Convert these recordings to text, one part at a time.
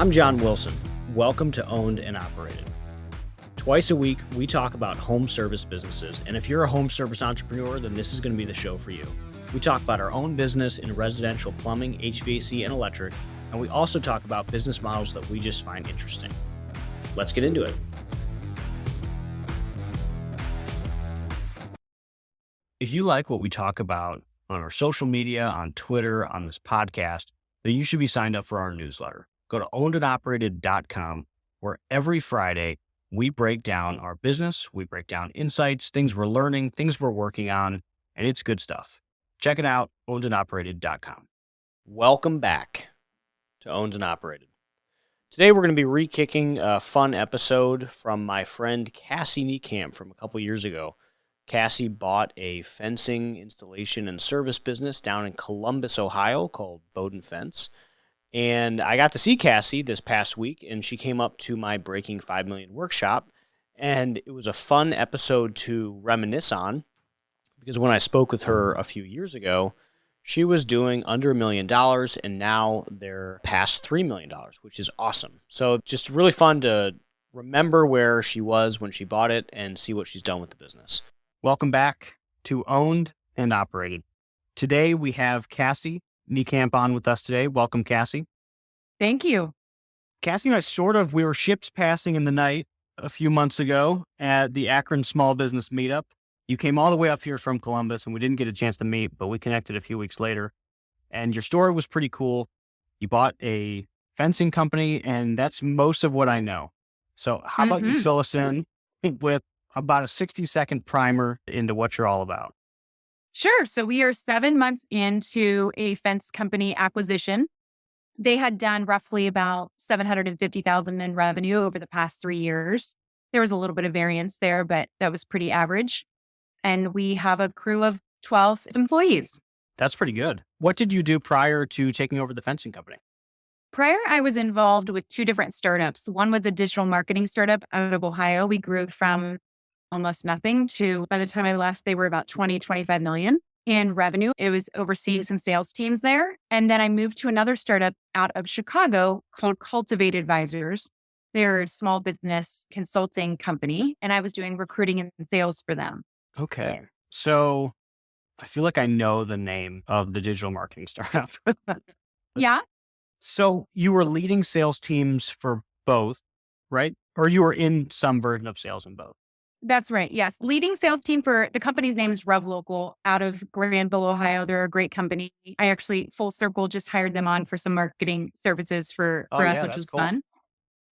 I'm John Wilson. Welcome to Owned and Operated. Twice a week, we talk about home service businesses, and if you're a home service entrepreneur, then this is going to be the show for you. We talk about our own business in residential plumbing, HVAC, and electric, and we also talk about business models that we just find interesting. Let's get into it. If you like what we talk about on our social media, on Twitter, on this podcast, then you should be signed up for our newsletter. Go to ownedandoperated.com, where every Friday we break down our business, we break down insights, things we're learning, things we're working on, and it's good stuff. Check it out, ownedandoperated.com. Welcome back to Owned and Operated. Today we're going to be re-kicking a fun episode from my friend Cassie Niekamp from a couple years ago. Cassie bought a fencing installation and service business down in Columbus, Ohio called Bowden Fence. And I got to see Cassie this past week, and she came up to my Breaking 5 Million workshop. And it was a fun episode to reminisce on, because when I spoke with her a few years ago, she was doing under $1 million, and now they're past $3 million, which is awesome. So just really fun to remember where she was when she bought it and see what she's done with the business. Welcome back to Owned and Operated. Today we have Cassie Niekamp on with us today. Welcome, Cassie. Thank you. Cassie and I we were ships passing in the night a few months ago at the Akron Small Business Meetup. You came all the way up here from Columbus, and we didn't get a chance to meet, but we connected a few weeks later. And your story was pretty cool. You bought a fencing company, and that's most of what I know. So how about you fill us in with about a 60-second primer into what you're all about? Sure. So we are 7 months into a fence company acquisition. They had done roughly about $750,000 in revenue over the past 3 years. There was a little bit of variance there, but that was pretty average. And we have a crew of 12 employees. That's pretty good. What did you do prior to taking over the fencing company? Prior, I was involved with 2 different startups. One was a digital marketing startup out of Ohio. We grew from almost nothing to, by the time I left, they were about 25 million in revenue. It was overseeing some sales teams there. And then I moved to another startup out of Chicago called Cultivate Advisors. They're a small business consulting company, and I was doing recruiting and sales for them. Okay. So I feel like I know the name of the digital marketing startup. Yeah. So you were leading sales teams for both, right? Or you were in some version of sales in both? That's right. Yes. Leading sales team for the company's name is Rev Local out of Granville, Ohio. They're a great company. I actually full circle just hired them on for some marketing services for us, which was cool. Fun.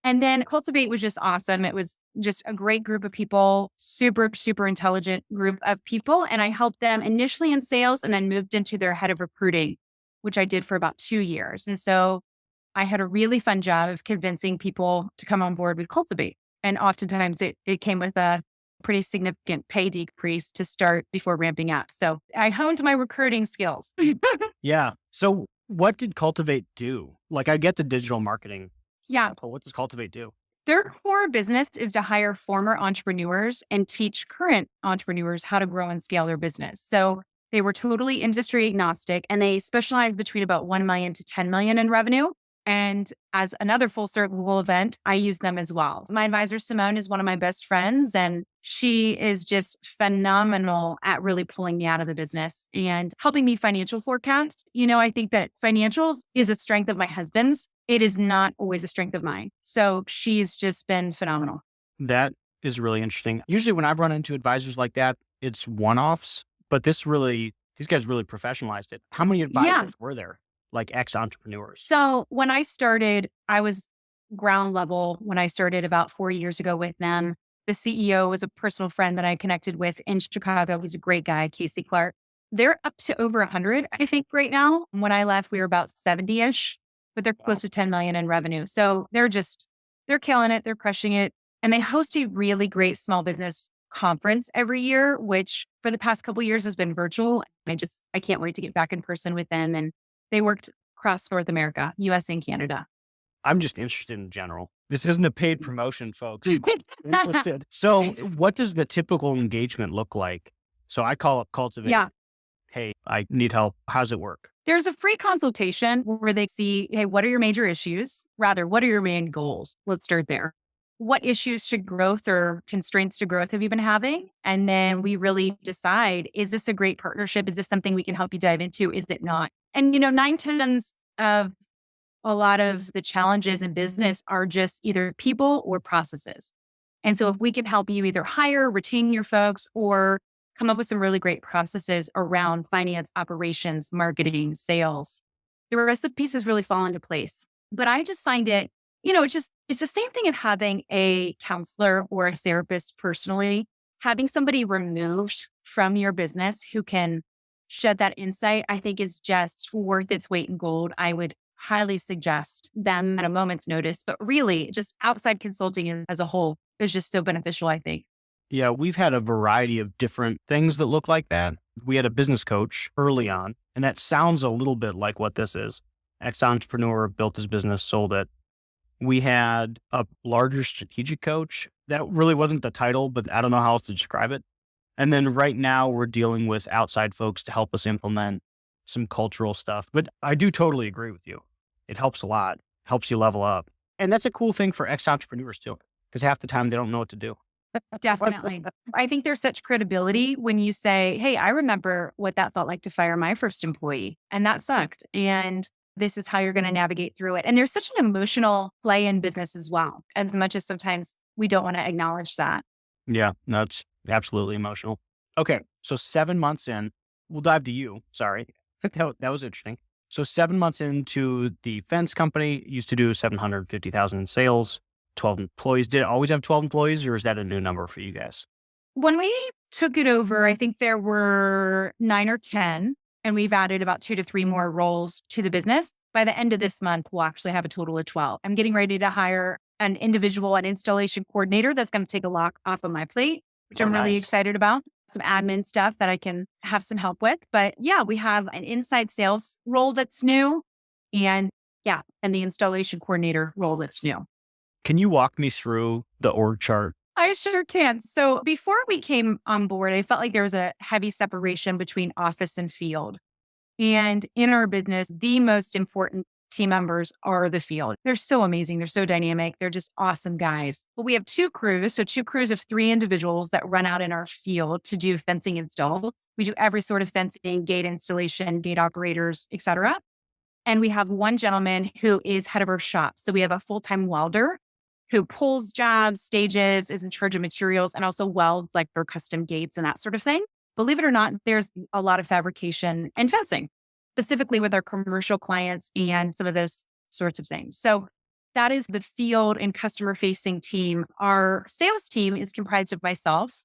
And then Cultivate was just awesome. It was just a great group of people, super, super intelligent group of people. And I helped them initially in sales and then moved into their head of recruiting, which I did for about 2 years. And so I had a really fun job of convincing people to come on board with Cultivate. And oftentimes it came with a pretty significant pay decrease to start before ramping up. So I honed my recruiting skills. Yeah. So what did Cultivate do? Like, I get the digital marketing. Yeah. But what does Cultivate do? Their core business is to hire former entrepreneurs and teach current entrepreneurs how to grow and scale their business. So they were totally industry agnostic, and they specialize between about 1 million to 10 million in revenue. And as another full circle event, I use them as well. My advisor, Simone, is one of my best friends, and she is just phenomenal at really pulling me out of the business and helping me financial forecast. I think that financials is a strength of my husband's. It is not always a strength of mine. So she's just been phenomenal. That is really interesting. Usually when I've run into advisors like that, it's one-offs, but these guys really professionalized it. How many advisors were there? Like ex-entrepreneurs? So when I started, I was ground level when I started about 4 years ago with them. The CEO was a personal friend that I connected with in Chicago. He's a great guy, Casey Clark. They're up to over 100, I think, right now. When I left, we were about 70-ish, but they're close to 10 million in revenue. So they're killing it. They're crushing it. And they host a really great small business conference every year, which for the past couple of years has been virtual. I can't wait to get back in person with them. And they worked across North America, US and Canada. I'm just interested in general. This isn't a paid promotion, folks. Interested. So what does the typical engagement look like? So I call it Cultivate. Yeah. hey, I need help. How's it work? There's a free consultation where they see, hey, what are your major issues? Rather, what are your main goals? Let's start there. What issues should growth or constraints to growth have you been having? And then we really decide, is this a great partnership? Is this something we can help you dive into? Is it not? And, 9/10 of a lot of the challenges in business are just either people or processes. And so if we can help you either hire, retain your folks, or come up with some really great processes around finance, operations, marketing, sales, the rest of the pieces really fall into place. But I just find it, it's the same thing of having a counselor or a therapist personally, having somebody removed from your business who can shed that insight, I think is just worth its weight in gold. I would highly suggest them at a moment's notice, but really just outside consulting as a whole is just so beneficial, I think. Yeah, we've had a variety of different things that look like that. We had a business coach early on, and that sounds a little bit like what this is. Ex-entrepreneur, built his business, sold it. We had a larger strategic coach. That really wasn't the title, but I don't know how else to describe it. And then right now we're dealing with outside folks to help us implement some cultural stuff. But I do totally agree with you. It helps a lot, helps you level up. And that's a cool thing for ex-entrepreneurs too, because half the time they don't know what to do. Definitely. I think there's such credibility when you say, hey, I remember what that felt like to fire my first employee, and that sucked. And this is how you're going to navigate through it. And there's such an emotional play in business as well, as much as sometimes we don't want to acknowledge that. Yeah, no, it's absolutely emotional. Okay, so 7 months in, we'll dive to you. Sorry. That was interesting. So 7 months into the fence company, used to do 750,000 in sales, 12 employees. Did it always have 12 employees, or is that a new number for you guys? When we took it over, I think there were 9 or 10, and we've added about 2 to 3 more roles to the business. By the end of this month, we'll actually have a total of 12. I'm getting ready to hire an installation coordinator that's going to take a lock off of my plate, which I'm really excited about. Some admin stuff that I can have some help with. But yeah, we have an inside sales role that's new, and the installation coordinator role that's new. Can you walk me through the org chart? I sure can. So before we came on board, I felt like there was a heavy separation between office and field. And in our business, the most important team members are the field. They're so amazing. They're so dynamic. They're just awesome guys. But we have 2 crews. So 2 crews of 3 individuals that run out in our field to do fencing installs. We do every sort of fencing, gate installation, gate operators, etc. And we have 1 gentleman who is head of our shop. So we have a full-time welder who pulls jobs, stages, is in charge of materials, and also welds like their custom gates and that sort of thing. Believe it or not, there's a lot of fabrication and fencing, specifically with our commercial clients and some of those sorts of things. So that is the field and customer facing team. Our sales team is comprised of myself.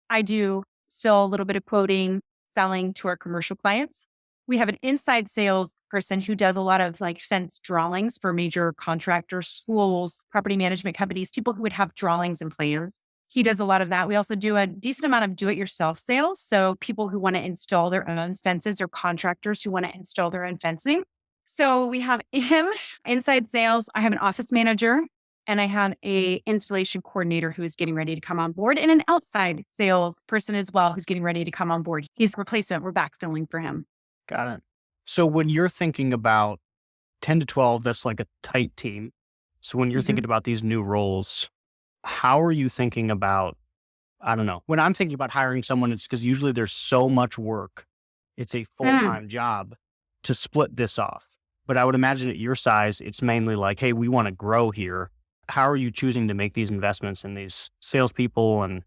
I do still a little bit of quoting, selling to our commercial clients. We have an inside sales person who does a lot of like fence drawings for major contractors, schools, property management companies, people who would have drawings and plans. He does a lot of that. We also do a decent amount of do-it-yourself sales. So people who want to install their own fences or contractors who want to install their own fencing. So we have him, inside sales. I have an office manager, and I have a installation coordinator who is getting ready to come on board, and an outside sales person as well who's getting ready to come on board. He's a replacement. We're backfilling for him. Got it. So when you're thinking about 10 to 12, that's like a tight team. So when you're thinking about these new roles, how are you thinking about, I don't know, when I'm thinking about hiring someone, it's because usually there's so much work. It's a full-time job to split this off. But I would imagine at your size, it's mainly like, hey, we want to grow here. How are you choosing to make these investments in these salespeople and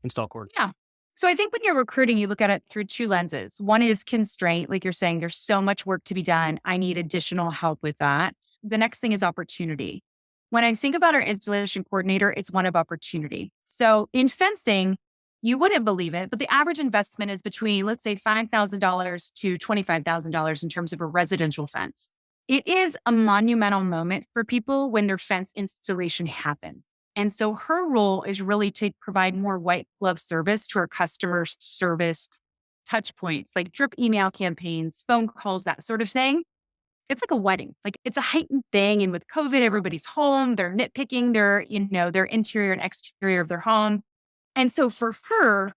install coordinators? Yeah. So I think when you're recruiting, you look at it through 2 lenses. One is constraint, like you're saying, there's so much work to be done. I need additional help with that. The next thing is opportunity. When I think about our installation coordinator, it's one of opportunity. So in fencing, you wouldn't believe it, but the average investment is between, let's say, $5,000 to $25,000 in terms of a residential fence. It is a monumental moment for people when their fence installation happens. And so her role is really to provide more white glove service to our customers' service touch points, like drip email campaigns, phone calls, that sort of thing. It's like a wedding. Like it's a heightened thing. And with COVID, everybody's home, they're nitpicking their interior and exterior of their home. And so for her,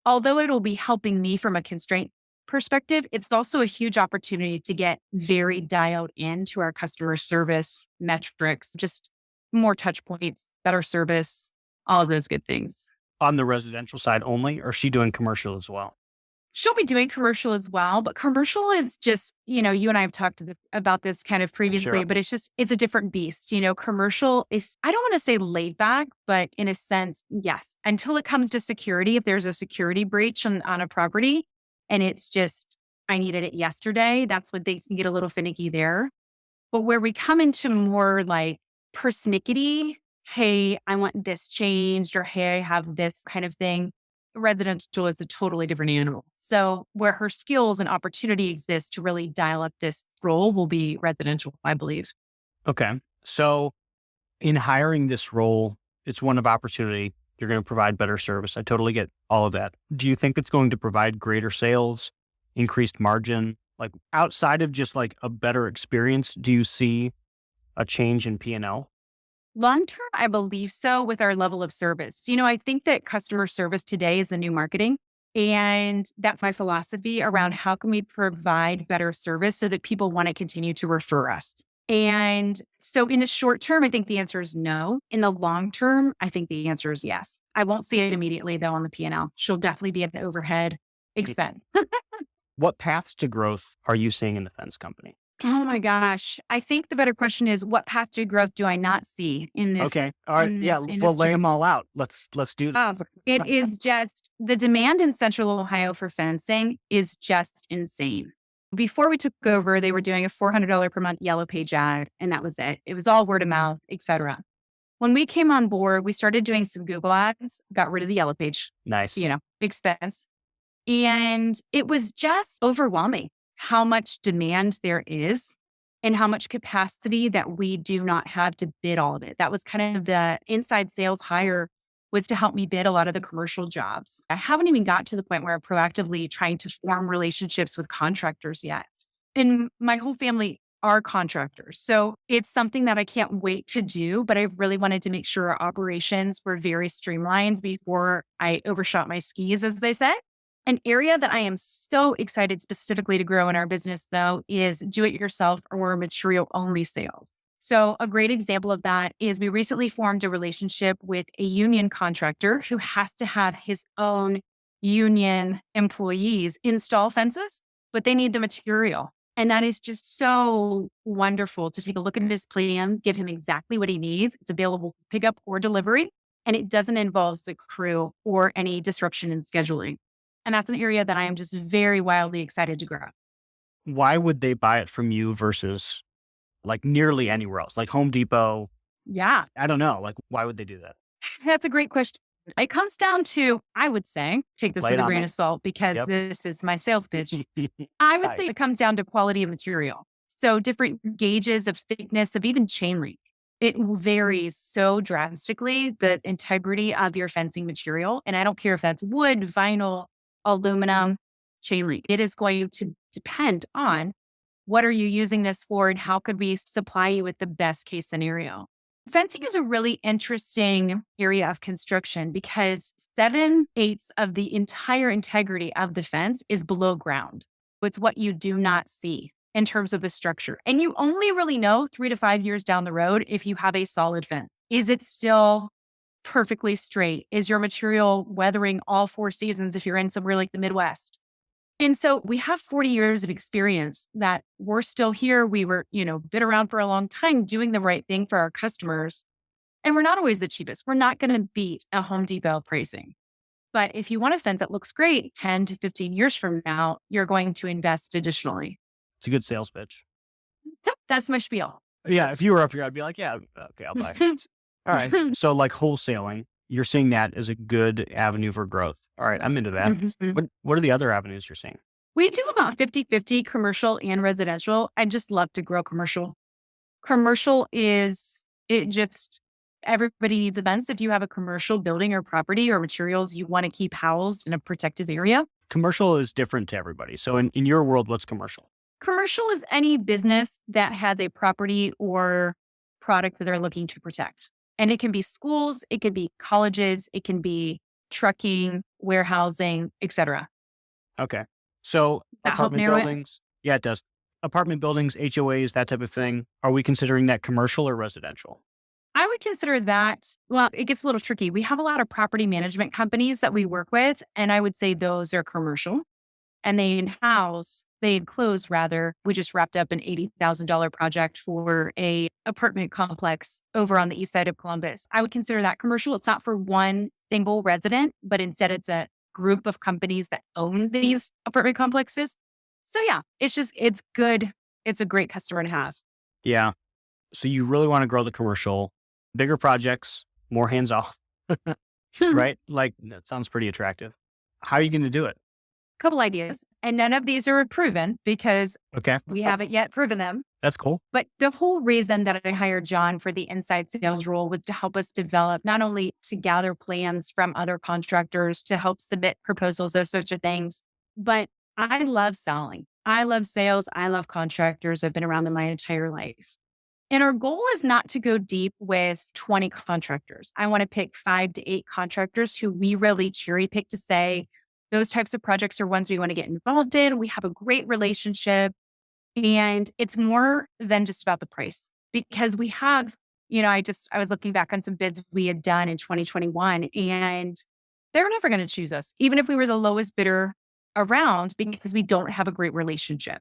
although it'll be helping me from a constraint perspective, it's also a huge opportunity to get very dialed into our customer service metrics, just more touch points, better service, all of those good things. On the residential side only, or is she doing commercial as well? She'll be doing commercial as well, but commercial is just, you and I have talked about this kind of previously, Sure. but it's a different beast. Commercial is, I don't want to say laid back, but in a sense, yes, until it comes to security, if there's a security breach on a property and it's just, I needed it yesterday, that's when things can get a little finicky there. But where we come into more like persnickety, hey, I want this changed, or hey, I have this kind of thing. Residential is a totally different animal. So where her skills and opportunity exist to really dial up this role will be residential, I believe. Okay. So in hiring this role, it's one of opportunity. You're going to provide better service. I totally get all of that. Do you think it's going to provide greater sales, increased margin? Like outside of just like a better experience, do you see a change in P&L? Long term, I believe so with our level of service. I think that customer service today is the new marketing. And that's my philosophy around how can we provide better service so that people want to continue to refer us. And so in the short term, I think the answer is no. In the long term, I think the answer is yes. I won't see it immediately though on the P&L. She'll definitely be an overhead expense. What paths to growth are you seeing in the fence company? Oh my gosh. I think the better question is what path to growth do I not see in this? Okay. All right. in Yeah. this Well, lay industry? them all out. Let's do that. It is just the demand in Central Ohio for fencing is just insane. Before we took over, they were doing a $400 per month yellow page ad, and that was it. It was all word of mouth, etc. When we came on board, we started doing some Google ads, got rid of the yellow page, Nice. expense. And it was just overwhelming how much demand there is and how much capacity that we do not have to bid all of it. That was kind of the inside sales hire, was to help me bid a lot of the commercial jobs. I haven't even got to the point where I'm proactively trying to form relationships with contractors yet. And my whole family are contractors. So it's something that I can't wait to do, but I really wanted to make sure our operations were very streamlined before I overshot my skis, as they say. An area that I am so excited specifically to grow in our business, though, is do-it-yourself or material-only sales. So a great example of that is we recently formed a relationship with a union contractor who has to have his own union employees install fences, but they need the material. And that is just so wonderful to take a look at his plan, give him exactly what he needs. It's available for pickup or delivery, and it doesn't involve the crew or any disruption in scheduling. And that's an area that I am just very wildly excited to grow. Why would they buy it from you versus like nearly anywhere else, like Home Depot? Yeah, I don't know. Like, why would they do that? that's a great question. It comes down to, I would say, take this Lay it with a on grain me. of salt because Yep. this is my sales pitch. I would say Nice. it comes down to quality of material. So different gauges of thickness of even chain link. It varies so drastically, the integrity of your fencing material. And I don't care if that's wood, vinyl, aluminum, chain link. It is going to depend on what are you using this for and how could we supply you with the best case scenario. Fencing is a really interesting area of construction because 7/8 of the entire integrity of the fence is below ground. It's what you do not see in terms of the structure. And you only really know 3 to 5 years down the road if you have a solid fence. Is it still perfectly straight? Is your material weathering all 4 seasons if you're in somewhere like the Midwest? And so we have 40 years of experience that we're still here. We were, been around for a long time doing the right thing for our customers. And we're not always the cheapest. We're not going to beat a Home Depot pricing. But if you want a fence that looks great 10 to 15 years from now, you're going to invest additionally. It's a good sales pitch. That's my spiel. Yeah. If you were up here, I'd be like, yeah, okay, I'll buy it. All right. So like wholesaling, you're seeing that as a good avenue for growth. All right. I'm into that. What are the other avenues you're seeing? We do about 50/50 commercial and residential. I just love to grow commercial. Commercial is, everybody needs events. If you have a commercial building or property or materials you want to keep housed in a protected area. Commercial is different to everybody. So in your world, what's commercial? Commercial is any business that has a property or product that they're looking to protect. And it can be schools, it can be colleges, it can be trucking, warehousing, etc. Okay. So That help apartment narrow it? buildings, yeah, it does. Apartment buildings, HOAs, that type of thing. Are we considering that commercial or residential? I would consider that, well, it gets a little tricky. We have a lot of property management companies that we work with, and I would say those are commercial. And they enclose rather. We just wrapped up an $80,000 project for a apartment complex over on the east side of Columbus. I would consider that commercial. It's not for one single resident, but instead it's a group of companies that own these apartment complexes. So yeah, it's good. It's a great customer to have. Yeah. So you really want to grow the commercial, bigger projects, more hands off, right? Like that sounds pretty attractive. How are you going to do it? Couple ideas. And none of these are proven because Okay. we haven't yet proven them. That's cool. But the whole reason that I hired John for the inside sales role was to help us develop, not only to gather plans from other contractors to help submit proposals, those sorts of things, but I love selling. I love sales. I love contractors. I've been around them my entire life. And our goal is not to go deep with 20 contractors. I want to pick 5 to 8 contractors who we really cherry pick to say, those types of projects are ones we want to get involved in. We have a great relationship. And it's more than just about the price because we have, I was looking back on some bids we had done in 2021 and they're never going to choose us, even if we were the lowest bidder around because we don't have a great relationship.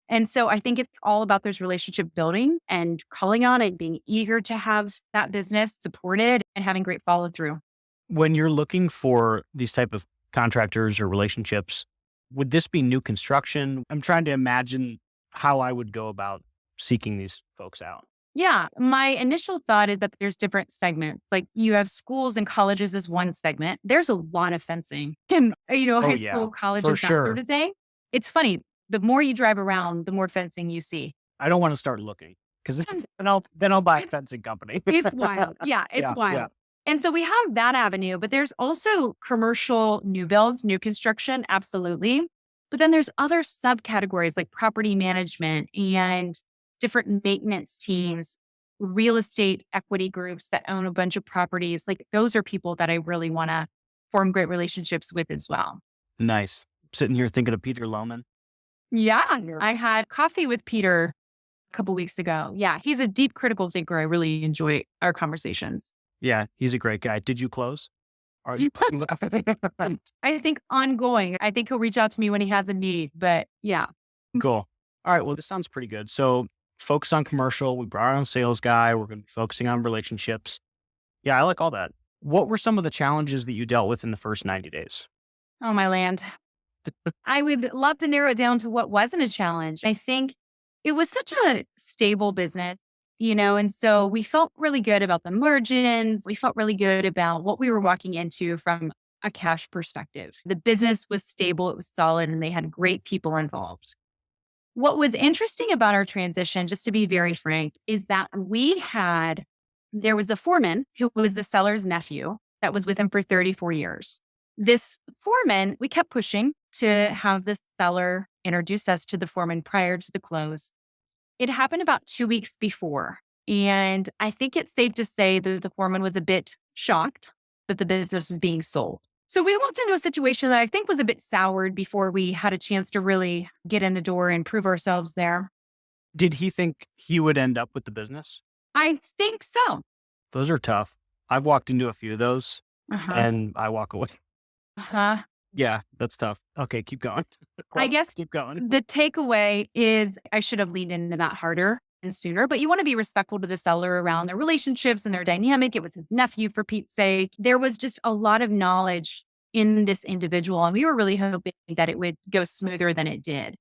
And so I think it's all about those relationship building and calling on it, being eager to have that business supported and having great follow through. When you're looking for these type of contractors or relationships, would this be new construction? I'm trying to imagine how I would go about seeking these folks out. Yeah. My initial thought is that there's different segments. Like you have schools and colleges as one segment. There's a lot of fencing and, Oh high yeah, school, colleges, for that sort sure. of thing. It's funny. The more you drive around, the more fencing you see. I don't want to start looking because And then I'll buy a it's, fencing company. it's wild. Yeah. It's Yeah, yeah. wild. And so we have that avenue, but there's also commercial new builds, new construction. Absolutely. But then there's other subcategories like property management and different maintenance teams, real estate equity groups that own a bunch of properties. Like those are people that I really want to form great relationships with as well. Nice. Sitting here thinking of Peter Lohman. Yeah. I had coffee with Peter a couple weeks ago. Yeah. He's a deep critical thinker. I really enjoy our conversations. Yeah, he's a great guy. Did you close? Are you? I think ongoing. I think he'll reach out to me when he has a need, but yeah. Cool. All right. Well, this sounds pretty good. So focus on commercial. We brought on a sales guy. We're going to be focusing on relationships. Yeah, I like all that. What were some of the challenges that you dealt with in the first 90 days? Oh, my land. I would love to narrow it down to what wasn't a challenge. I think it was such a stable business, and so we felt really good about the margins. We felt really good about what we were walking into from a cash perspective. The business was stable, it was solid, and they had great people involved. What was interesting about our transition, just to be very frank, is that there was a foreman who was the seller's nephew that was with him for 34 years. This foreman, we kept pushing to have the seller introduce us to the foreman prior to the close. It happened about 2 weeks before. And I think it's safe to say that the foreman was a bit shocked that the business was being sold. So we walked into a situation that I think was a bit soured before we had a chance to really get in the door and prove ourselves there. Did he think he would end up with the business? I think so. Those are tough. I've walked into a few of those Uh-huh. and I walk away. Uh-huh. Yeah, that's tough. Okay, keep going. I guess Keep going. the takeaway is I should have leaned into that harder and sooner, but you want to be respectful to the seller around their relationships and their dynamic. It was his nephew, for Pete's sake. There was just a lot of knowledge in this individual, and we were really hoping that it would go smoother than it did.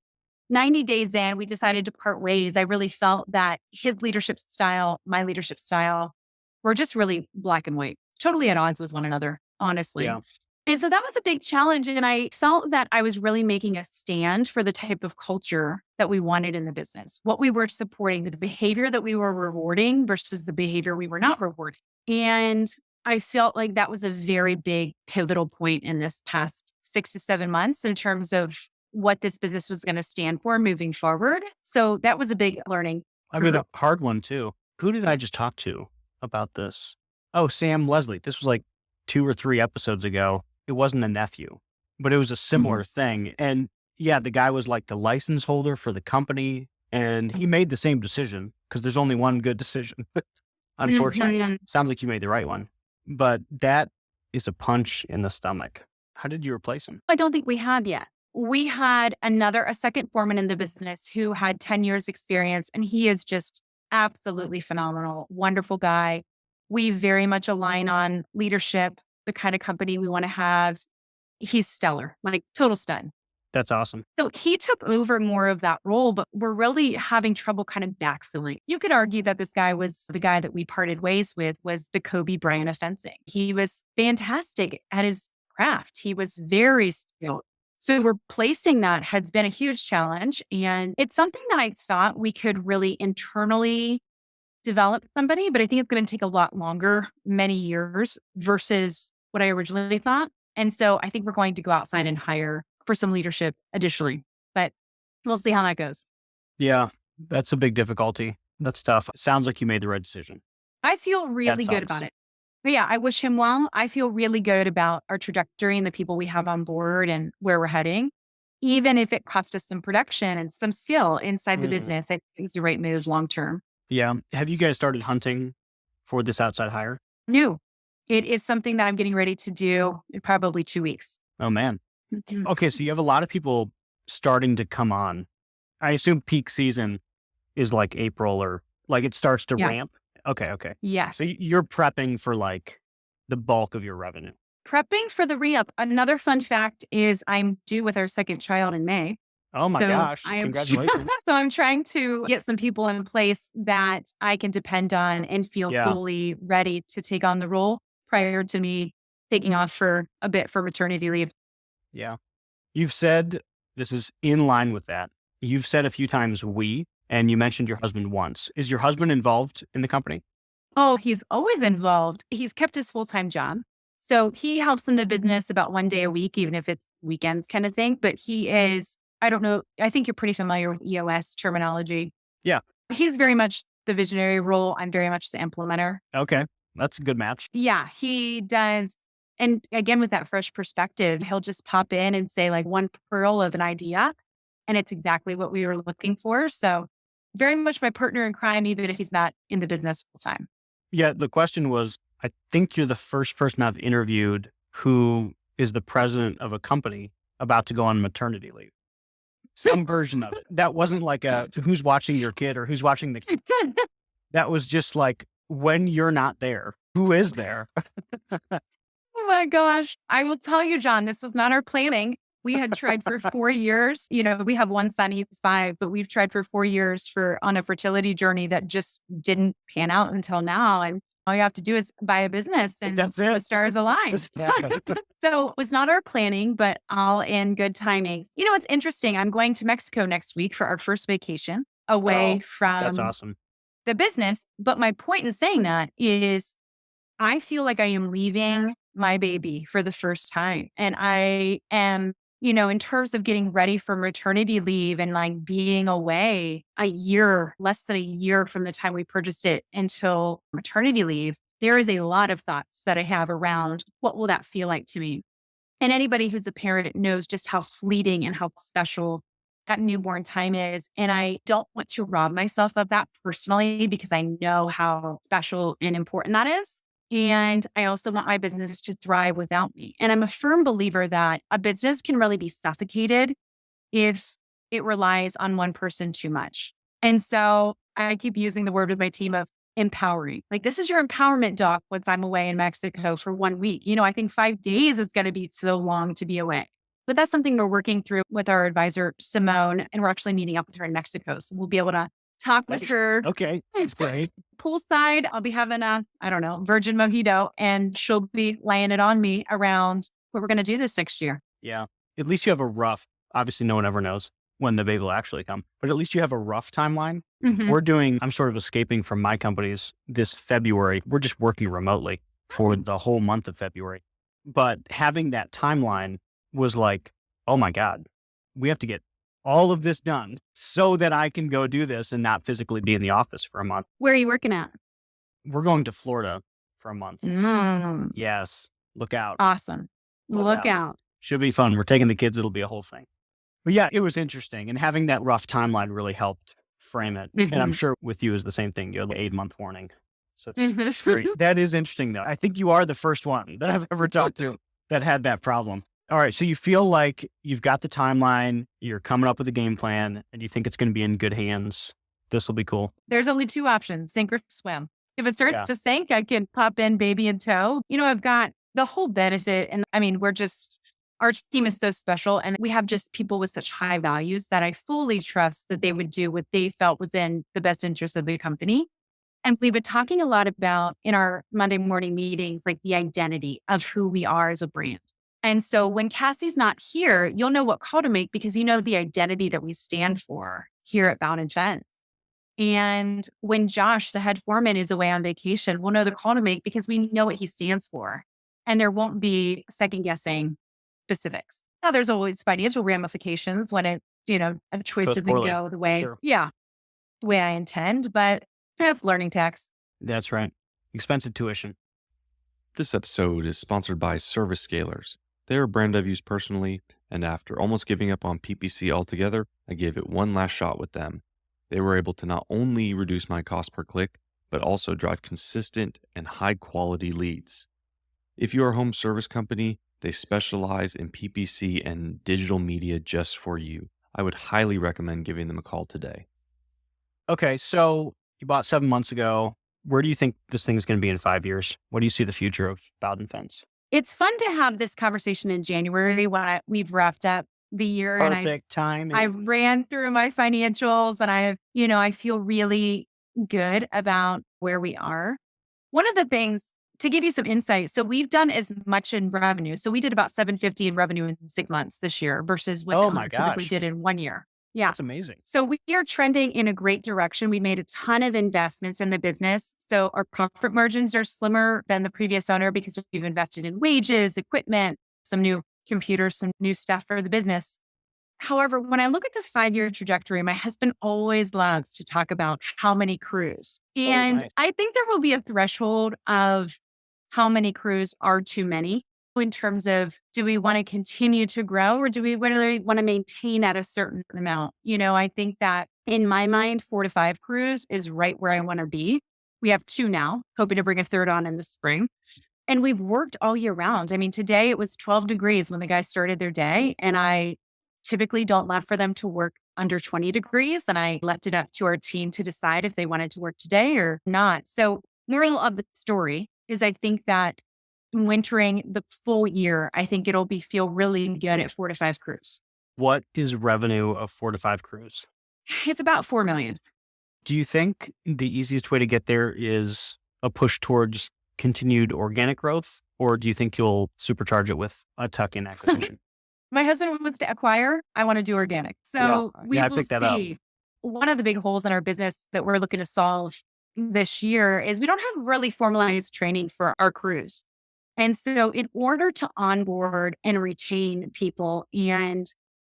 90 days in, we decided to part ways. I really felt that his leadership style, my leadership style, were just really black and white, totally at odds with one another, honestly. Yeah. And so that was a big challenge. And I felt that I was really making a stand for the type of culture that we wanted in the business, what we were supporting, the behavior that we were rewarding versus the behavior we were not rewarding. And I felt like that was a very big pivotal point in this past 6 to 7 months in terms of what this business was going to stand for moving forward. So that was a big learning. I mean, a hard one too. Who did I just talk to about this? Oh, Sam Leslie. This was like 2 or 3 episodes ago. It wasn't a nephew, but it was a similar thing. And Yeah, the guy was like the license holder for the company, and he made the same decision because there's only one good decision. Unfortunately, sounds like you made the right one, but that is a punch in the stomach. How did you replace him? I don't think we had yet. We had a second foreman in the business who had 10 years experience, and he is just absolutely phenomenal, wonderful guy. We very much align on leadership, the kind of company we want to have. He's stellar, like total stud. That's awesome. So he took over more of that role, but we're really having trouble kind of backfilling. You could argue that this guy was the guy that we parted ways with was the Kobe Bryant of fencing. He was fantastic at his craft. He was very skilled. So replacing that has been a huge challenge. And it's something that I thought we could really internally develop somebody, but I think it's going to take a lot longer, many years versus what I originally thought. And so I think we're going to go outside and hire for some leadership additionally, but we'll see how that goes. Yeah, that's a big difficulty. That's tough. Sounds like you made the right decision. I feel really good about it. But yeah, I wish him well. I feel really good about our trajectory and the people we have on board and where we're heading. Even if it cost us some production and some skill inside the business, I think it's the right move long term. Yeah. Have you guys started hunting for this outside hire? No, it is something that I'm getting ready to do in probably 2 weeks. Oh, man. Okay. So you have a lot of people starting to come on. I assume peak season is like April or like it starts to ramp. Okay. Yes. So you're prepping for like the bulk of your revenue. Prepping for the re-up. Another fun fact is I'm due with our second child in May. Oh my gosh. Congratulations. So I'm trying to get some people in place that I can depend on and feel fully ready to take on the role prior to me taking off for a bit for maternity leave. Yeah. You've said this is in line with that. You've said a few times we, and you mentioned your husband once. Is your husband involved in the company? Oh, he's always involved. He's kept his full-time job. So he helps in the business about 1 day a week, even if it's weekends kind of thing. But he is, I don't know, I think you're pretty familiar with EOS terminology. Yeah. He's very much the visionary role. I'm very much the implementer. Okay. That's a good match. Yeah, he does. And again, with that fresh perspective, he'll just pop in and say like one pearl of an idea. And it's exactly what we were looking for. So very much my partner in crime, even if he's not in the business full time. Yeah. The question was, I think you're the first person I've interviewed who is the president of a company about to go on maternity leave. Some version of it. That wasn't like a who's watching your kid or who's watching the kid. That was just like when you're not there, who is there? Oh my gosh. I will tell you, John, this was not our planning. We had tried for 4 years. You know, we have one son, he's 5, but we've tried for 4 years on a fertility journey that just didn't pan out until now. And all you have to do is buy a business and That's it. The stars align. So it was not our planning, but all in good timing. You know, it's interesting. I'm going to Mexico next week for our first vacation away from that's awesome. The business. But my point in saying that is I feel like I am leaving my baby for the first time. And I am, you know, in terms of getting ready for maternity leave and like being away less than a year from the time we purchased it until maternity leave, there is a lot of thoughts that I have around what will that feel like to me? And anybody who's a parent knows just how fleeting and how special that newborn time is. And I don't want to rob myself of that personally because I know how special and important that is. And I also want my business to thrive without me. And I'm a firm believer that a business can really be suffocated if it relies on one person too much. And so I keep using the word with my team of empowering. Like, this is your empowerment doc once I'm away in Mexico for 1 week. You know, I think 5 days is going to be so long to be away. But that's something we're working through with our advisor, Simone, and we're actually meeting up with her in Mexico. So we'll be able to talk with her. Okay, that's great. Poolside, I'll be having virgin mojito, and she'll be laying it on me around what we're going to do this next year. Yeah. At least you have a rough, obviously no one ever knows when the baby will actually come, but at least you have a rough timeline. Mm-hmm. I'm sort of escaping from my companies this February. We're just working remotely for the whole month of February. But having that timeline was like, oh my God, we have to get all of this done so that I can go do this and not physically be in the office for a month. Where are you working at? We're going to Florida for a month. Mm. Yes. Look out. Awesome. Look out. Should be fun. We're taking the kids. It'll be a whole thing. But yeah, it was interesting. And having that rough timeline really helped frame it. And I'm sure with you is the same thing. You have the 8-month warning. So it's great. That is interesting though. I think you are the first one that I've ever talked to that had that problem. All right. So you feel like you've got the timeline, you're coming up with a game plan, and you think it's going to be in good hands. This will be cool. There's only two options, sink or swim. If it starts to sink, I can pop in baby in tow. I've got the whole benefit. And I mean, our team is so special and we have just people with such high values that I fully trust that they would do what they felt was in the best interest of the company. And we've been talking a lot about in our Monday morning meetings, like the identity of who we are as a brand. And so when Cassie's not here, you'll know what call to make because you know the identity that we stand for here at Bowden Fence. And when Josh, the head foreman, is away on vacation, we'll know the call to make because we know what he stands for. And there won't be second guessing specifics. Now, there's always financial ramifications when a choice doesn't go the way, the way I intend, but that's learning tax. That's right. Expensive tuition. This episode is sponsored by Service Scalers. They're a brand I've used personally, and after almost giving up on PPC altogether, I gave it one last shot with them. They were able to not only reduce my cost per click, but also drive consistent and high-quality leads. If you're a home service company, they specialize in PPC and digital media just for you. I would highly recommend giving them a call today. Okay, so you bought 7 months ago. Where do you think this thing's going to be in 5 years? What do you see the future of Bowden Fence? It's fun to have this conversation in January when we've wrapped up the year. Perfect time. I ran through my financials and I feel really good about where we are. One of the things to give you some insight. So we've done as much in revenue. So we did about $750 in revenue in 6 months this year versus what we typically did in 1 year. Yeah. That's amazing. So we are trending in a great direction. We made a ton of investments in the business. So our profit margins are slimmer than the previous owner because we've invested in wages, equipment, some new computers, some new stuff for the business. However, when I look at the 5-year trajectory, my husband always loves to talk about how many crews. And I think there will be a threshold of how many crews are too many in terms of, do we want to continue to grow or do we really want to maintain at a certain amount? I think that in my mind, 4 to 5 crews is right where I want to be. We have 2 now, hoping to bring a third on in the spring. And we've worked all year round. I mean, today it was 12 degrees when the guys started their day. And I typically don't love for them to work under 20 degrees. And I left it up to our team to decide if they wanted to work today or not. So moral of the story is I think that wintering the full year, I think it'll feel really good at 4 to 5 crews. What is revenue of 4 to 5 crews? It's about 4 million. Do you think the easiest way to get there is a push towards continued organic growth, or do you think you'll supercharge it with a tuck-in acquisition? My husband wants to acquire. I want to do organic. So we will see. One of the big holes in our business that we're looking to solve this year is we don't have really formalized training for our crews. And so in order to onboard and retain people and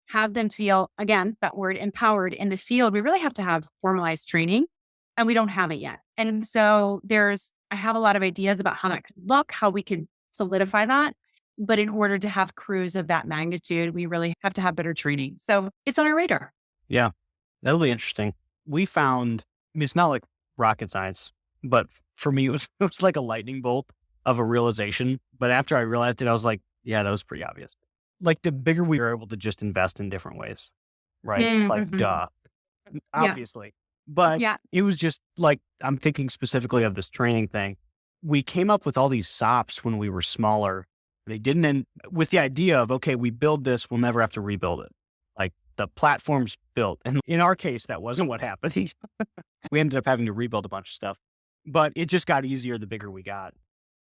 have them feel, again, that word empowered in the field, we really have to have formalized training and we don't have it yet. And so I have a lot of ideas about how that could look, how we could solidify that. But in order to have crews of that magnitude, we really have to have better training. So it's on our radar. Yeah, that'll be interesting. We found, it's not like rocket science, but for me, it was like a lightning bolt of a realization. But after I realized it, I was like, yeah, that was pretty obvious. Like the bigger we were able to just invest in different ways, right? Mm-hmm. Like, duh, obviously. But it was just like, I'm thinking specifically of this training thing. We came up with all these SOPs when we were smaller. They didn't end with the idea of, okay, we build this, we'll never have to rebuild it. Like the platform's built. And in our case, that wasn't what happened. We ended up having to rebuild a bunch of stuff, but it just got easier the bigger we got.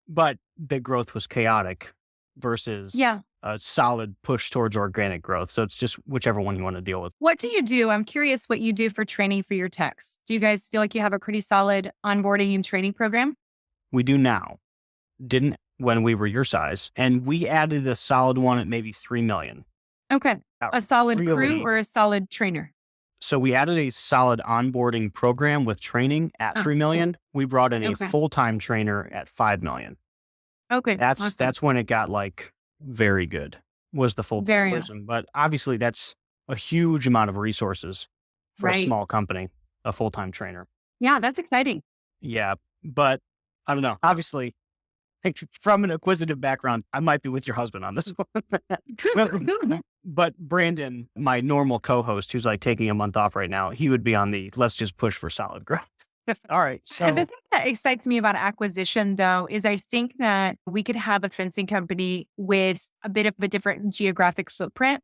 But the growth was chaotic versus a solid push towards organic growth. So it's just whichever one you want to deal with. What do you do? I'm curious what you do for training for your techs. Do you guys feel like you have a pretty solid onboarding and training program? We do now. Didn't when we were your size. And we added a solid one at maybe 3 million. Okay. A solid crew or a solid trainer? So we added a solid onboarding program with training at 3 million. We brought in a full-time trainer at 5 million. Okay. That's when it got like very good, was the full person. But obviously that's a huge amount of resources for a Right. small company, a full-time trainer. Yeah, that's exciting. Yeah. But I don't know. Obviously, from an acquisitive background, I might be with your husband on this one. But Brandon, my normal co-host, who's like taking a month off right now, he would be on the let's just push for solid growth. All right. And the So thing that excites me about acquisition, though, is I think that we could have a fencing company with a bit of a different geographic footprint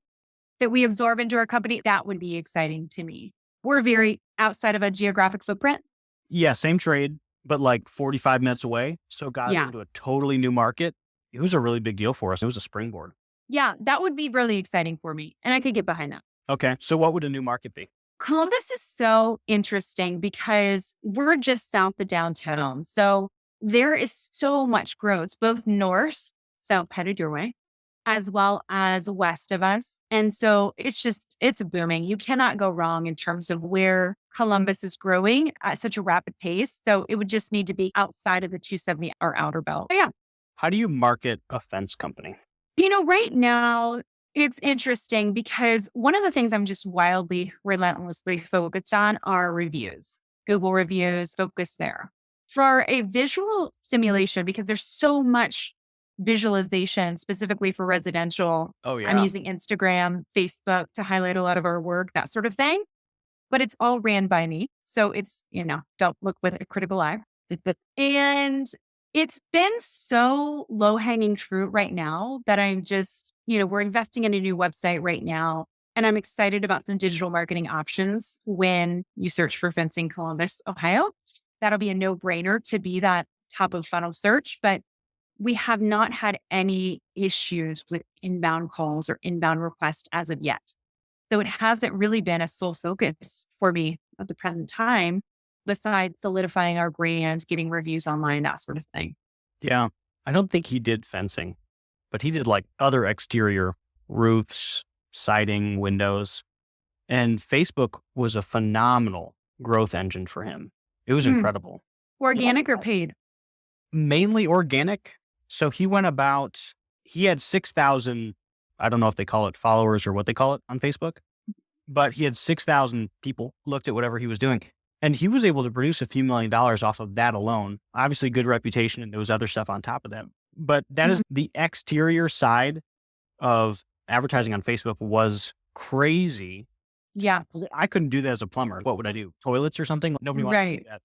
that we absorb into our company. That would be exciting to me. We're very outside of a geographic footprint. yeah, same trade, but like 45 minutes away. So got us Yeah. into a totally new market. It was a really big deal for us. It was a springboard. Yeah, that would be really exciting for me. And I could get behind that. Okay. So what would a new market be? Columbus is so interesting because we're just south of downtown. So there is so much growth, both north, so headed your way, as well as west of us. And so it's booming. You cannot go wrong in terms of where Columbus is growing at such a rapid pace. So it would just need to be outside of the 270 or outer belt. But yeah. How do you market a fence company? Right now, it's interesting because one of the things I'm just wildly, relentlessly focused on are reviews, Google reviews, focus there. For a visual stimulation, because there's so much visualization specifically for residential, Oh, I'm yeah. using Instagram, Facebook to highlight a lot of our work, that sort of thing. But it's all ran by me. So it's, don't look with a critical eye. And it's been so low hanging fruit right now that I'm just, we're investing in a new website right now. And I'm excited about some digital marketing options when you search for fencing Columbus, Ohio. That'll be a no brainer to be that top of funnel search. But we have not had any issues with inbound calls or inbound requests as of yet. So it hasn't really been a sole focus for me at the present time, besides solidifying our brand, getting reviews online, that sort of thing. Yeah. I don't think he did fencing, but he did like other exterior roofs, siding, windows. And Facebook was a phenomenal growth engine for him. It was incredible. Organic or paid? Mainly organic. So he had 6,000, I don't know if they call it followers or what they call it on Facebook, but he had 6,000 people looked at whatever he was doing. And he was able to produce a few $1,000,000 off of that alone. Obviously, good reputation, and there was other stuff on top of that. But that is the exterior side of advertising on Facebook was crazy. Yeah. I couldn't do that as a plumber. What would I do? Toilets or something? Nobody wants to see Right. that.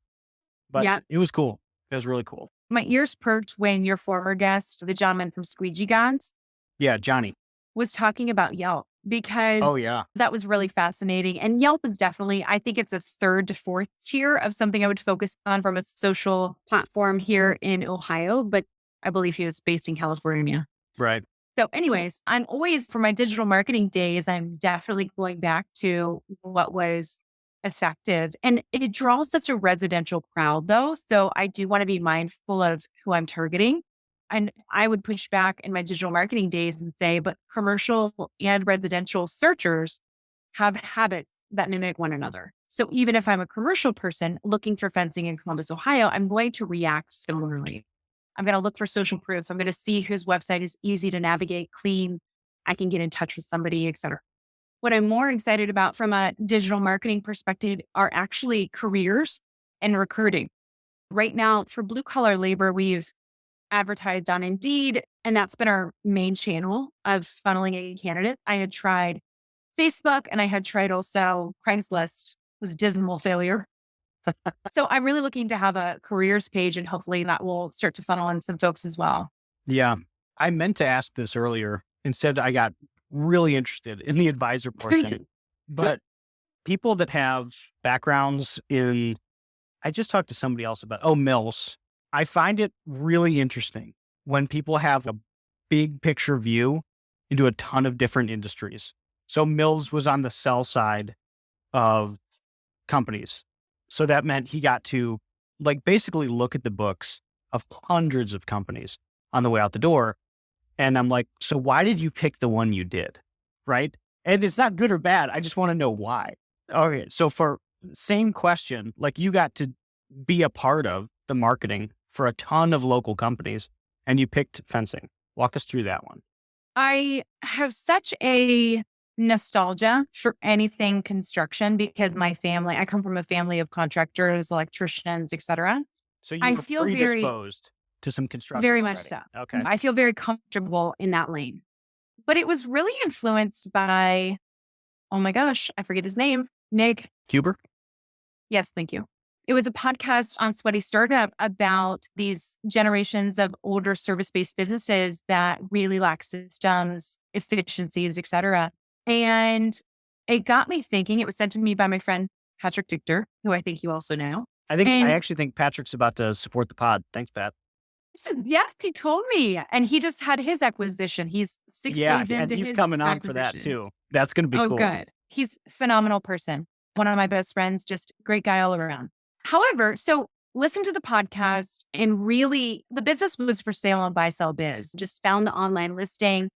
But Yeah. it was cool. It was really cool. My ears perked when your former guest, the gentleman from Squeegee Gods, Yeah, Johnny. was talking about Yelp because Oh, yeah. that was really fascinating. And Yelp is definitely, I think it's a third to fourth tier of something I would focus on from a social platform here in Ohio. But I believe he was based in California. Right. So anyways, I'm always, for my digital marketing days, I'm definitely going back to what was effective. And it draws such a residential crowd though. So I do want to be mindful of who I'm targeting. And I would push back in my digital marketing days and say, but commercial and residential searchers have habits that mimic one another. So even if I'm a commercial person looking for fencing in Columbus, Ohio, I'm going to react similarly. I'm going to look for social proof. I'm going to see whose website is easy to navigate, clean. I can get in touch with somebody, et cetera. What I'm more excited about from a digital marketing perspective are actually careers and recruiting. Right now, for blue collar labor, we've advertised on Indeed, and that's been our main channel of funneling in candidates. I had tried Facebook and I had tried also Craigslist. It was a dismal failure. So I'm really looking to have a careers page, and hopefully that will start to funnel in some folks as well. Yeah. I meant to ask this earlier. Instead, I got really interested in the advisor portion. But people that have backgrounds in, I just talked to somebody else about, mills. I find it really interesting when people have a big picture view into a ton of different industries. So Mills was on the sell side of companies. So that meant he got to basically look at the books of hundreds of companies on the way out the door. And I'm like, so why did you pick the one you did? Right. And it's not good or bad. I just want to know why. Okay. So for same question, you got to be a part of the marketing for a ton of local companies and you picked fencing. Walk us through that one. I have such a nostalgia for anything construction because I come from a family of contractors, electricians, etc. So you I were feel very, predisposed to some construction very much already. so. Okay. I feel very comfortable in that lane. But it was really influenced by, oh my gosh, I forget his name, Nick. Huber? Yes, thank you. It was a podcast on Sweaty Startup about these generations of older service-based businesses that really lack systems, efficiencies, et cetera. And it got me thinking. It was sent to me by my friend, Patrick Dichter, who I think you also know. I And actually think Patrick's about to support the pod. Thanks, Pat. I said, yes, he told me. And he just had his acquisition. He's 6 days And into he's his coming on for that acquisition. too. That's going to be Oh, cool. good. He's a phenomenal person. One of my best friends, just great guy all around. However, so listen to the podcast and really the business was for sale on Buy Sell Biz. Just found the online listing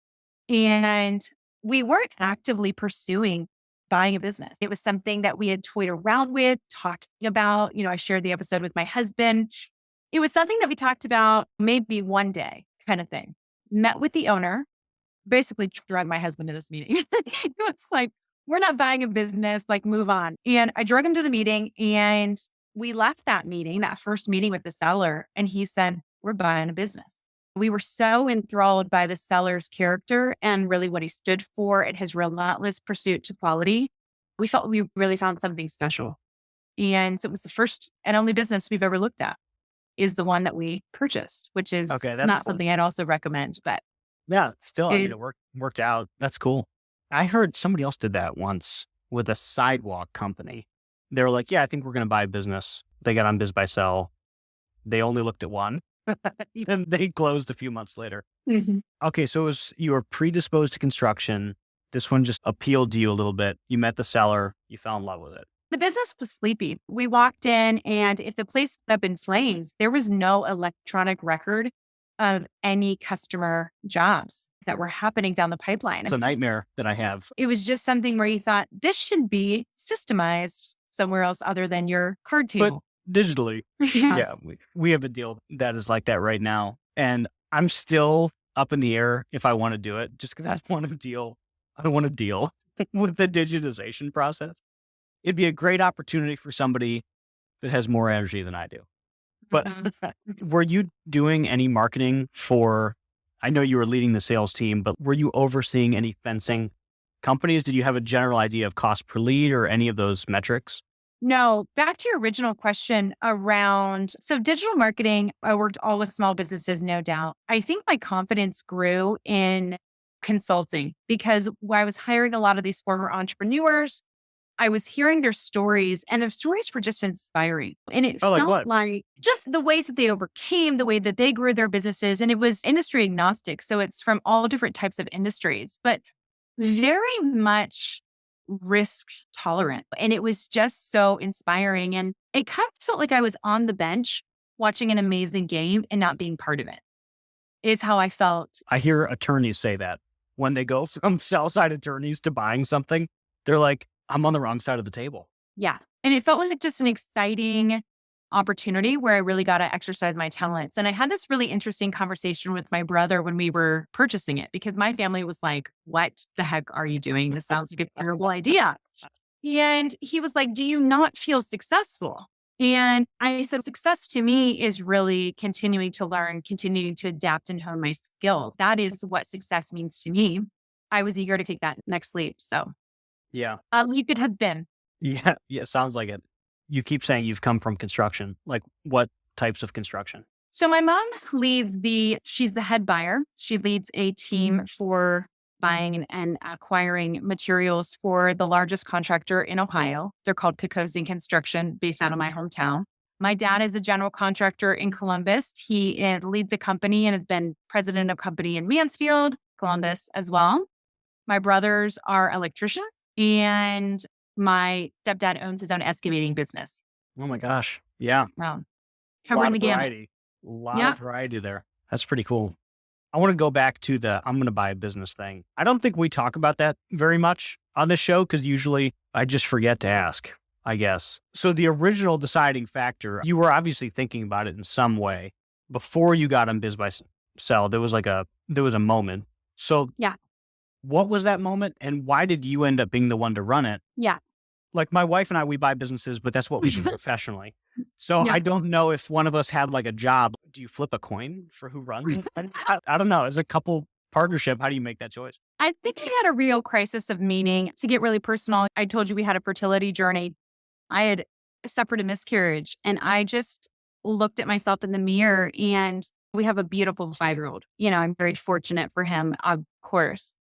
and we weren't actively pursuing buying a business. It was something that we had toyed around with, talking about. I shared the episode with my husband. It was something that we talked about maybe one day kind of thing. Met with the owner, basically drug my husband to this meeting. It was like, we're not buying a business, like move on. And I drug him to the meeting and we left that first meeting with the seller. And he said, we're buying a business. We were so enthralled by the seller's character and really what he stood for and his relentless pursuit to quality. We felt we really found something special. And so it was the first and only business we've ever looked at is the one that we purchased, which is Okay, that's not cool. something I'd also recommend, but Yeah, still, it it worked out. That's cool. I heard somebody else did that once with a sidewalk company. They were like, yeah, I think we're going to buy a business. They got on Biz by Sell. They only looked at one. And they closed a few months later. Mhm. Okay, so you were predisposed to construction. This one just appealed to you a little bit. You met the seller. You fell in love with it. The business was sleepy. We walked in and if the place was up in flames, there was no electronic record of any customer jobs that were happening down the pipeline. It's a nightmare that I have. It was just something where you thought this should be systemized somewhere else other than your card But table. digitally, yeah, we have a deal that is like that right now. And I'm still up in the air if I want to do it, just because I want to deal. I don't want to deal with the digitization process. It'd be a great opportunity for somebody that has more energy than I do. But were you doing any marketing I know you were leading the sales team, but were you overseeing any fencing companies? Did you have a general idea of cost per lead or any of those metrics? No, back to your original question around, so digital marketing, I worked all with small businesses, no doubt. I think my confidence grew in consulting because I was hiring a lot of these former entrepreneurs. I was hearing their stories and their stories were just inspiring. And it Like felt what? like just the ways that they overcame, the way that they grew their businesses. And it was industry agnostic. So it's from all different types of industries, but very much risk tolerant. And it was just so inspiring. And it kind of felt like I was on the bench watching an amazing game and not being part of it, is how I felt. I hear attorneys say that when they go from sell side attorneys to buying something, they're like, I'm on the wrong side of the table. Yeah. And it felt like just an exciting opportunity where I really got to exercise my talents. And I had this really interesting conversation with my brother when we were purchasing it because my family was like, what the heck are you doing? This sounds like a terrible idea. And he was like, do you not feel successful? And I said, success to me is really continuing to learn, continuing to adapt and hone my skills. That is what success means to me. I was eager to take that next leap. So Yeah. leap it has been. Yeah. Yeah. Sounds like it. You keep saying you've come from construction. Like what types of construction? So my mom she's the head buyer. She leads a team for buying and acquiring materials for the largest contractor in Ohio. They're called Picozzi Construction, based out of my hometown. My dad is a general contractor in Columbus. He leads the company and has been president of company in Mansfield, Columbus as well. My brothers are electricians and my stepdad owns his own excavating business. Oh my gosh. Yeah. Covering the gamut. Variety. A lot of variety there. That's pretty cool. I want to go back to I'm going to buy a business thing. I don't think we talk about that very much on this show because usually I just forget to ask, I guess. So the original deciding factor, you were obviously thinking about it in some way before you got on Biz by Sell. There was a moment. So yeah, What was that moment and why did you end up being the one to run it? Yeah. Like my wife and I, we buy businesses, but that's what we do professionally. So Yeah. I don't know if one of us had like a job. Do you flip a coin for who runs it? I don't know. As a couple partnership, how do you make that choice? I think I had a real crisis of meaning. To get really personal, I told you we had a fertility journey. I had suffered a miscarriage and I just looked at myself in the mirror, and we have a beautiful 5-year-old. I'm very fortunate for him, of course.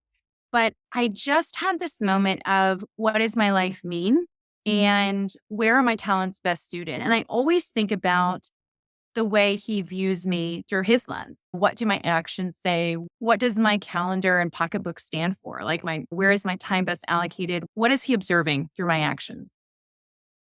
But I just had this moment of what does my life mean and where are my talents best suited? And I always think about the way he views me through his lens. What do my actions say? What does my calendar and pocketbook stand for? Like where is my time best allocated? What is he observing through my actions?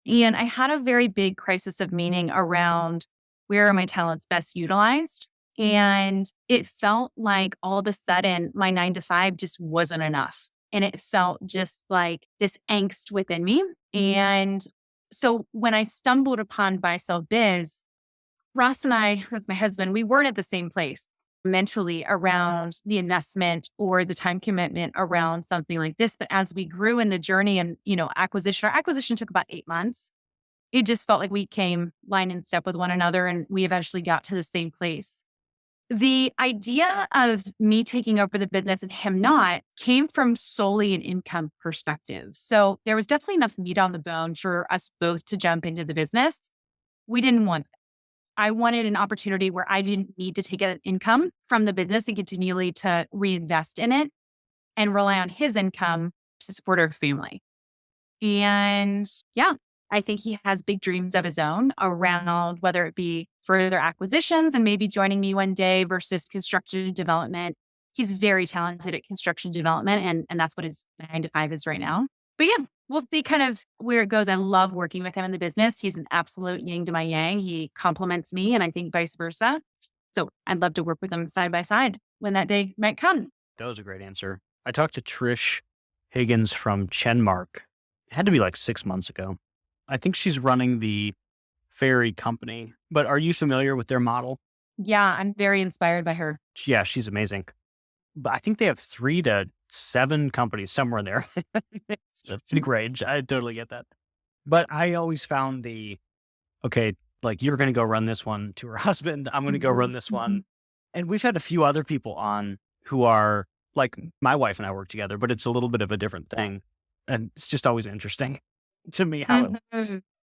And I had a very big crisis of meaning around where are my talents best utilized? And it felt like all of a sudden my 9 to 5 just wasn't enough. And it felt just like this angst within me. And so when I stumbled upon Buy Sell Biz, Ross and I, with my husband, we weren't at the same place mentally around the investment or the time commitment around something like this. But as we grew in the journey and, our acquisition took about 8 months. It just felt like we came line and step with one another and we eventually got to the same place. The idea of me taking over the business and him not came from solely an income perspective. So there was definitely enough meat on the bone for us both to jump into the business. We didn't want it. I wanted an opportunity where I didn't need to take an income from the business and continually to reinvest in it and rely on his income to support our family. And yeah, I think he has big dreams of his own around whether it be further acquisitions and maybe joining me one day versus construction development. He's very talented at construction development, and that's what his 9 to 5 is right now. But yeah, we'll see kind of where it goes. I love working with him in the business. He's an absolute yin to my yang. He compliments me, and I think vice versa. So I'd love to work with him side by side when that day might come. That was a great answer. I talked to Trish Higgins from Chenmark. It had to be like 6 months ago. I think she's running the ferry company, but are you familiar with their model? Yeah, I'm very inspired by her. Yeah, she's amazing. But I think they have 3 to 7 companies somewhere in there. It's a big range. I totally get that. But I always found okay, like you're going to go run this one to her husband. I'm going to go run this one. And we've had a few other people on who are like my wife and I work together, but it's a little bit of a different thing. And it's just always interesting to me how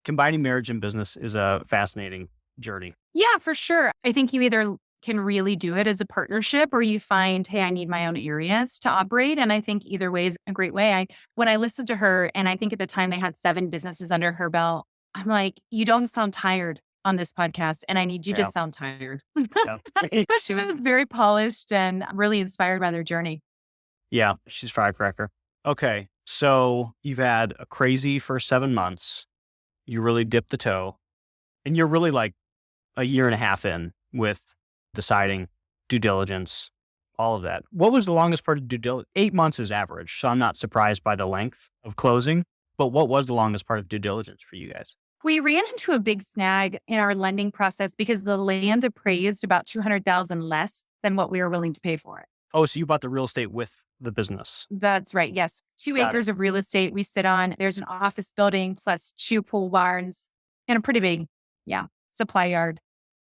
combining marriage and business is a fascinating journey. Yeah, for sure. I think you either can really do it as a partnership or you find, hey, I need my own areas to operate. And I think either way is a great way. When I listened to her, and I think at the time they had 7 businesses under her belt, I'm like, you don't sound tired on this podcast, and I need you to sound tired. Yeah. But she was very polished and really inspired by their journey. Yeah, she's firecracker. Okay, so you've had a crazy first 7 months. You really dipped the toe, and you're really like a year and a half in with deciding due diligence, all of that. What was the longest part of due diligence? 8 months is average, so I'm not surprised by the length of closing. But what was the longest part of due diligence for you guys? We ran into a big snag in our lending process because the land appraised about $200,000 less than what we were willing to pay for it. Oh, so you bought the real estate with the business. That's right. Yes. 2 acres of real estate we sit on. There's an office building plus 2 pool barns and a pretty big, supply yard.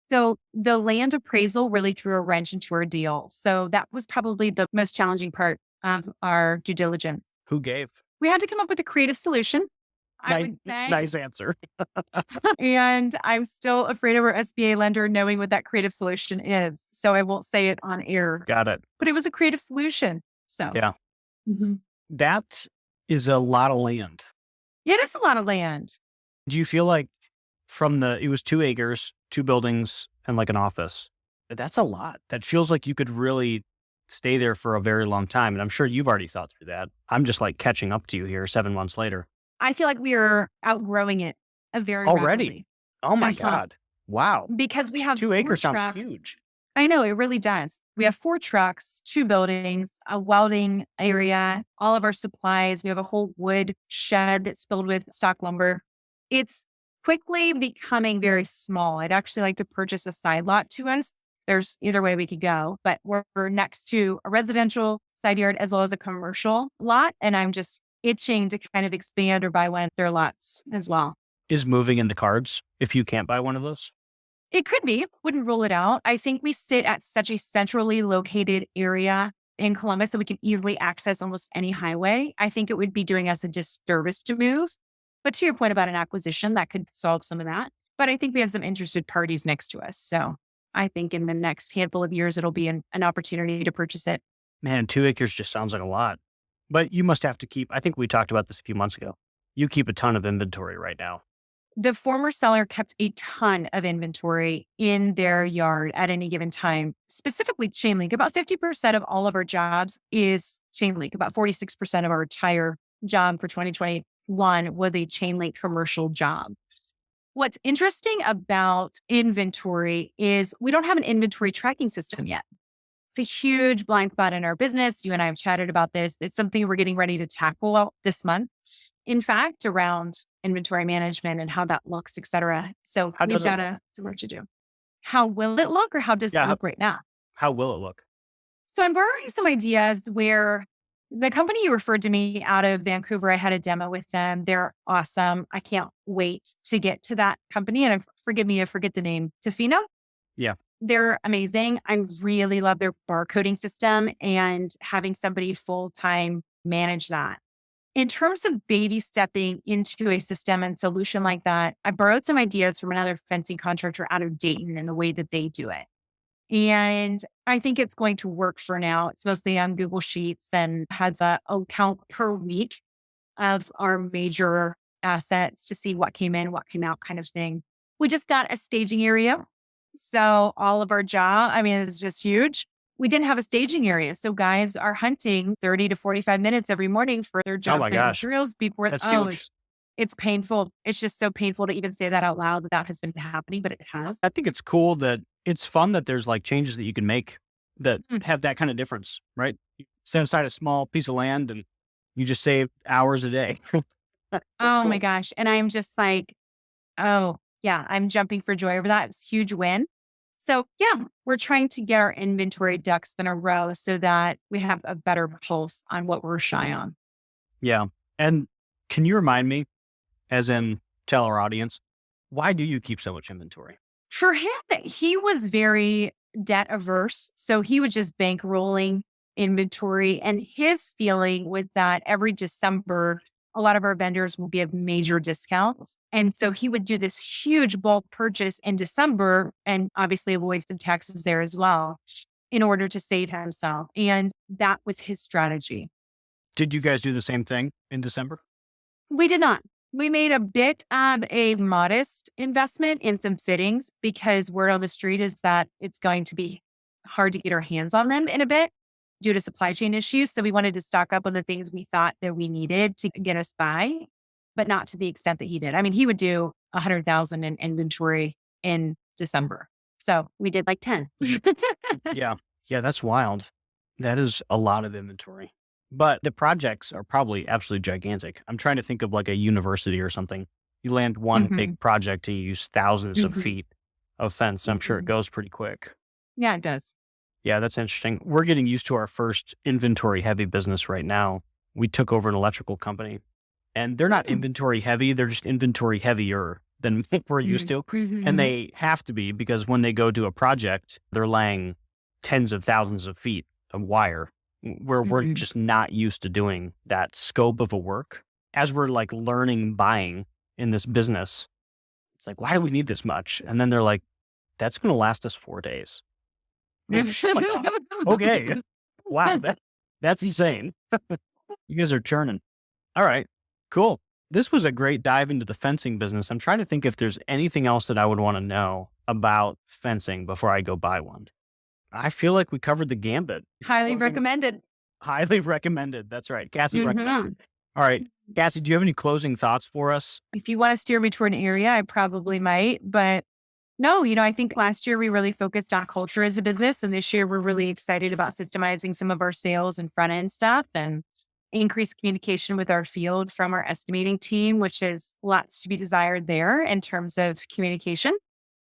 So the land appraisal really threw a wrench into our deal. So that was probably the most challenging part of our due diligence. Who gave? We had to come up with a creative solution, I would say. Nice answer. And I'm still afraid of our SBA lender knowing what that creative solution is. So I won't say it on air. Got it. But it was a creative solution. So yeah. That is a lot of land. It is a lot of land. Do you feel like it was 2 acres, 2 buildings, and like an office? That's a lot. That feels like you could really stay there for a very long time. And I'm sure you've already thought through that. I'm just like catching up to you here 7 months later. I feel like we are outgrowing it very already. Rapidly. Oh my God. Wow. Because we have 2 acres trucks. sounds huge. I know, it really does. We have 4 trucks, 2 buildings, a welding area, all of our supplies. We have a whole wood shed that's filled with stock lumber. It's quickly becoming very small. I'd actually like to purchase a side lot to us. There's either way we could go, but we're next to a residential side yard as well as a commercial lot. And I'm just itching to kind of expand or buy one of their lots as well. Is moving in the cards if you can't buy one of those? It could be, wouldn't rule it out. I think we sit at such a centrally located area in Columbus that we can easily access almost any highway. I think it would be doing us a disservice to move. But to your point about an acquisition, that could solve some of that. But I think we have some interested parties next to us. So I think in the next handful of years, it'll be an opportunity to purchase it. Man, 2 acres just sounds like a lot. But you must have to keep, I think we talked about this a few months ago. You keep a ton of inventory right now. The former seller kept a ton of inventory in their yard at any given time, specifically chain link. About 50% of all of our jobs is chain link. About 46% of our entire job for 2021 was a chain link commercial job. What's interesting about inventory is we don't have an inventory tracking system yet. It's a huge blind spot in our business. You and I have chatted about this. It's something we're getting ready to tackle this month. In fact, around inventory management and how that looks, et cetera. So we've got some work to do. How will it look or how does it look right now? How will it look? So I'm borrowing some ideas where the company you referred to me out of Vancouver, I had a demo with them. They're awesome. I can't wait to get to that company. And forgive me, I forget the name. Tofino? Yeah. They're amazing. I really love their barcoding system and having somebody full-time manage that. In terms of baby stepping into a system and solution like that, I borrowed some ideas from another fencing contractor out of Dayton and the way that they do it. And I think it's going to work for now. It's mostly on Google Sheets and has a count per week of our major assets to see what came in, what came out kind of thing. We just got a staging area. So all of our job, it's just huge. We didn't have a staging area. So guys are hunting 30 to 45 minutes every morning for their job site materials before. That's huge. It's painful. It's just so painful to even say that out loud that has been happening, but it has. I think it's cool that it's fun that there's like changes that you can make that have that kind of difference, right? You set aside a small piece of land and you just save hours a day. Oh my gosh. And I'm just like, oh yeah, I'm jumping for joy over that. It's a huge win. So yeah, we're trying to get our inventory ducks in a row so that we have a better pulse on what we're shy on. Yeah. And can you remind me, as in tell our audience, why do you keep so much inventory? For him, he was very debt averse. So he was just bankrolling inventory. And his feeling was that every December, a lot of our vendors will give major discounts. And so he would do this huge bulk purchase in December and obviously avoid some taxes there as well in order to save himself. And that was his strategy. Did you guys do the same thing in December? We did not. We made a bit of a modest investment in some fittings because word on the street is that it's going to be hard to get our hands on them in a bit due to supply chain issues. So we wanted to stock up on the things we thought that we needed to get us by, but not to the extent that he did. He would do 100,000 in inventory in December. So we did like 10. Yeah. Yeah. That's wild. That is a lot of inventory. But the projects are probably absolutely gigantic. I'm trying to think of like a university or something. You land one big project and you use thousands of feet of fence. I'm sure it goes pretty quick. Yeah, it does. Yeah, that's interesting. We're getting used to our first inventory heavy business right now. We took over an electrical company and they're not inventory heavy. They're just inventory heavier than we're used to. And they have to be because when they go do a project, they're laying tens of thousands of feet of wire. Where we're just not used to doing that scope of a work. As we're like learning buying in this business, it's like, why do we need this much? And then they're like, that's going to last us 4 days. Okay. Wow. That's insane. You guys are churning. All right, cool. This was a great dive into the fencing business. I'm trying to think if there's anything else that I would want to know about fencing before I go buy one. I feel like we covered the gambit. Highly recommended. Highly recommended. That's right. Cassie recommended. All right. Cassie, do you have any closing thoughts for us? If you want to steer me toward an area, I probably might. But no, I think last year we really focused on culture as a business. And this year we're really excited about systemizing some of our sales and front end stuff and increased communication with our field from our estimating team, which is lots to be desired there in terms of communication.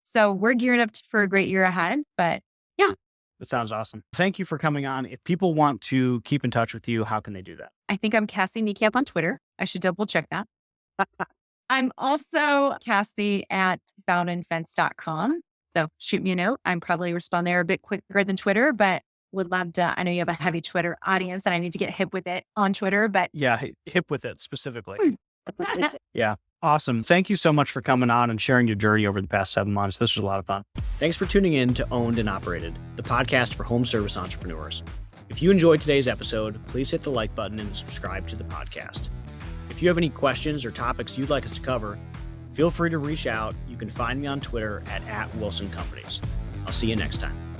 So we're gearing up for a great year ahead. But yeah. That sounds awesome. Thank you for coming on. If people want to keep in touch with you, how can they do that? I think I'm Cassie Niekamp on Twitter. I should double check that. I'm also Cassie at bowdenfence.com. So shoot me a note. I'm probably respond there a bit quicker than Twitter, but would love to. I know you have a heavy Twitter audience and I need to get hip with it on Twitter, but yeah, hip with it specifically. Yeah. Awesome. Thank you so much for coming on and sharing your journey over the past 7 months. This was a lot of fun. Thanks for tuning in to Owned and Operated, the podcast for home service entrepreneurs. If you enjoyed today's episode, please hit the like button and subscribe to the podcast. If you have any questions or topics you'd like us to cover, feel free to reach out. You can find me on Twitter at @WilsonCompanies. I'll see you next time.